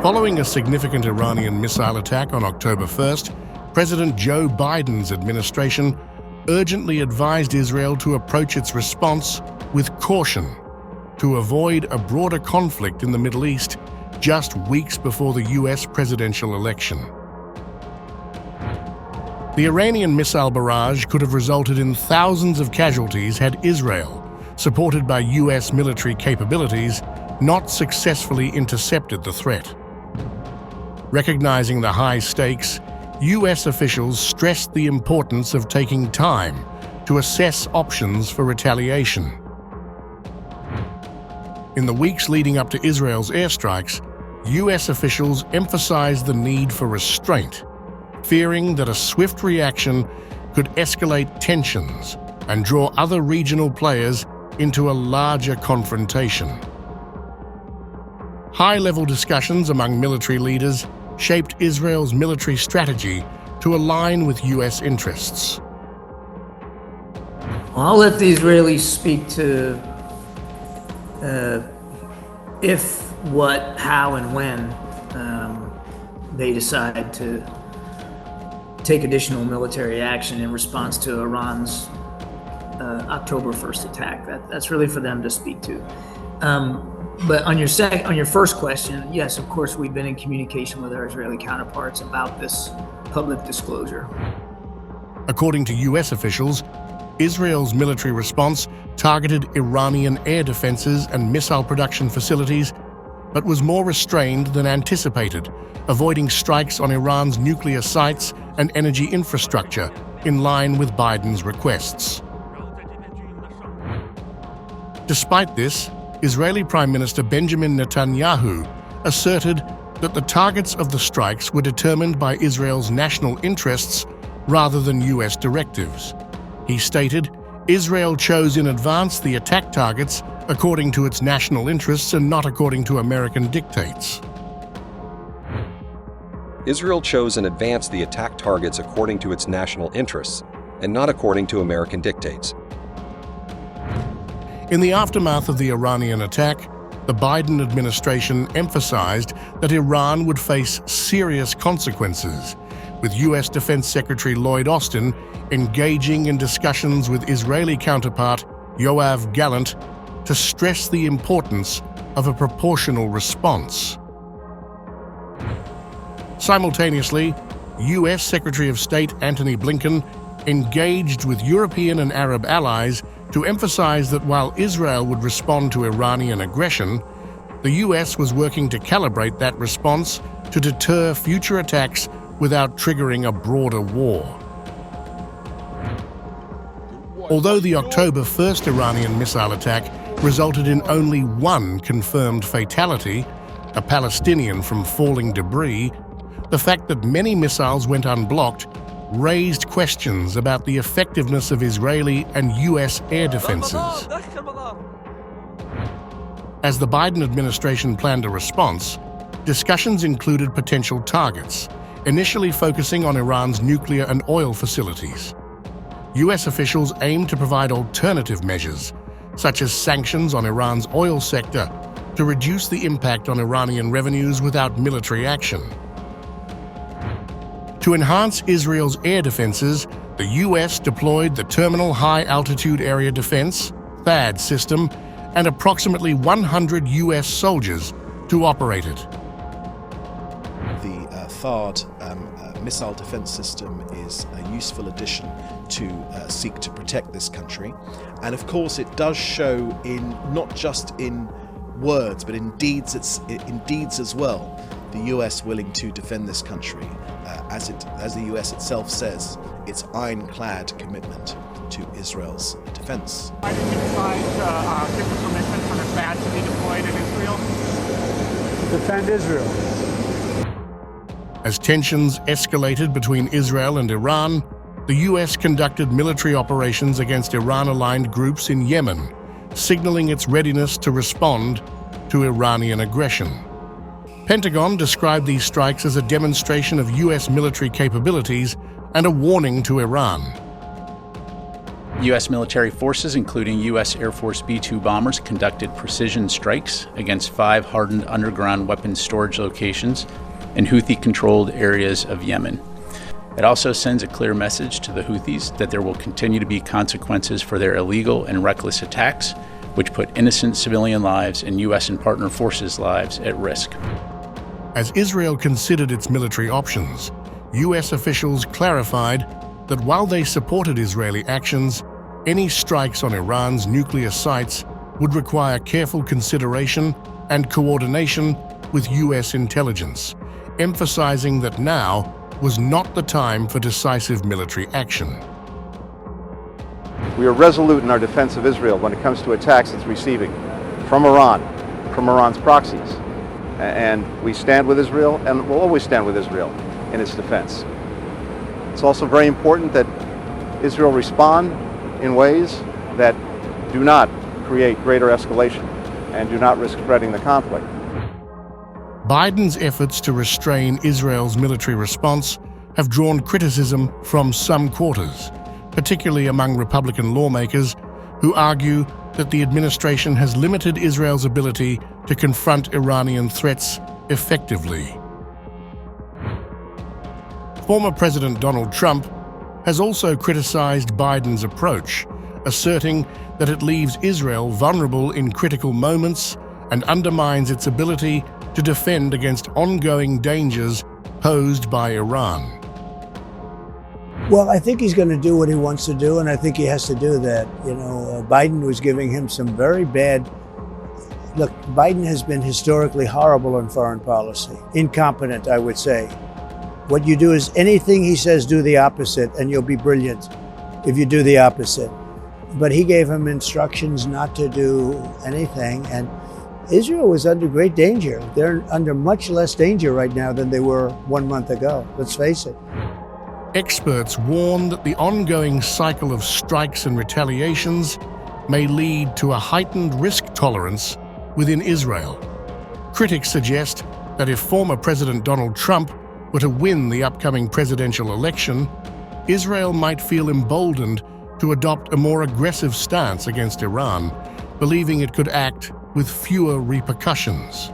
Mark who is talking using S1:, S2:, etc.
S1: Following a significant Iranian missile attack on October 1st, President Joe Biden's administration urgently advised Israel to approach its response with caution to avoid a broader conflict in the Middle East just weeks before the U.S. presidential election. The Iranian missile barrage could have resulted in thousands of casualties had Israel, supported by U.S. military capabilities, not successfully intercepted the threat. Recognizing the high stakes, U.S. officials stressed the importance of taking time to assess options for retaliation. In the weeks leading up to Israel's airstrikes, U.S. officials emphasized the need for restraint, fearing that a swift reaction could escalate tensions and draw other regional players into a larger confrontation. High-level discussions among military leaders shaped Israel's military strategy to align with U.S. interests.
S2: I'll let the Israelis speak to if, what, how, and when they decide to take additional military action in response to Iran's October 1st attack. That's really for them to speak to. But on your first question, yes, of course, we've been in communication with our Israeli counterparts about this public disclosure.
S1: According to U.S. officials, Israel's military response targeted Iranian air defenses and missile production facilities, but was more restrained than anticipated, avoiding strikes on Iran's nuclear sites and energy infrastructure in line with Biden's requests. Despite this, Israeli Prime Minister Benjamin Netanyahu asserted that the targets of the strikes were determined by Israel's national interests rather than U.S. directives. He stated, Israel chose in advance the attack targets according to its national interests and not according to American dictates.
S3: Israel chose in advance the attack targets according to its national interests and not according to American dictates.
S1: In the aftermath of the Iranian attack, the Biden administration emphasized that Iran would face serious consequences, with U.S. Defense Secretary Lloyd Austin engaging in discussions with Israeli counterpart Yoav Gallant to stress the importance of a proportional response. Simultaneously, U.S. Secretary of State Antony Blinken engaged with European and Arab allies to emphasize that while Israel would respond to Iranian aggression, the U.S. was working to calibrate that response to deter future attacks without triggering a broader war. Although the October 1st Iranian missile attack resulted in only one confirmed fatality, a Palestinian from falling debris, the fact that many missiles went unblocked raised questions about the effectiveness of Israeli and U.S. air defenses. As the Biden administration planned a response, discussions included potential targets, initially focusing on Iran's nuclear and oil facilities. U.S. officials aimed to provide alternative measures, such as sanctions on Iran's oil sector, to reduce the impact on Iranian revenues without military action. To enhance Israel's air defenses, the U.S. deployed the Terminal High Altitude Area Defense (THAAD) system and approximately 100 U.S. soldiers to operate it.
S4: The THAAD missile defense system is a useful addition to seek to protect this country. And of course it does show in not just in words but in deeds as well, the US willing to defend this country as the US itself says, its ironclad commitment to Israel's defense.
S5: Why did you decide to give the permission for the THAAD to be deployed in Israel?
S6: Defend Israel.
S1: As tensions escalated between Israel and Iran, the U.S. conducted military operations against Iran-aligned groups in Yemen, signaling its readiness to respond to Iranian aggression. Pentagon described these strikes as a demonstration of U.S. military capabilities and a warning to Iran.
S7: U.S. military forces, including U.S. Air Force B-2 bombers, conducted precision strikes against 5 hardened underground weapons storage locations in Houthi-controlled areas of Yemen. It also sends a clear message to the Houthis that there will continue to be consequences for their illegal and reckless attacks, which put innocent civilian lives and U.S. and partner forces' lives at risk.
S1: As Israel considered its military options, U.S. officials clarified that while they supported Israeli actions, any strikes on Iran's nuclear sites would require careful consideration and coordination with U.S. intelligence, emphasizing that now was not the time for decisive military action.
S8: We are resolute in our defense of Israel when it comes to attacks it's receiving from Iran, from Iran's proxies. And we stand with Israel and will always stand with Israel in its defense. It's also very important that Israel respond in ways that do not create greater escalation and do not risk spreading the conflict.
S1: Biden's efforts to restrain Israel's military response have drawn criticism from some quarters, particularly among Republican lawmakers who argue that the administration has limited Israel's ability to confront Iranian threats effectively. Former President Donald Trump has also criticized Biden's approach, asserting that it leaves Israel vulnerable in critical moments and undermines its ability to defend against ongoing dangers posed by Iran.
S9: Well, I think he's going to do what he wants to do, and I think he has to do that. Biden was giving him some very bad... Look, Biden has been historically horrible in foreign policy. Incompetent, I would say. What you do is anything he says, do the opposite, and you'll be brilliant if you do the opposite. But he gave him instructions not to do anything, and Israel was under great danger. They're under much less danger right now than they were 1 month ago. Let's face it.
S1: Experts warn that the ongoing cycle of strikes and retaliations may lead to a heightened risk tolerance within Israel. Critics suggest that if former President Donald Trump were to win the upcoming presidential election, Israel might feel emboldened to adopt a more aggressive stance against Iran, believing it could act with fewer repercussions.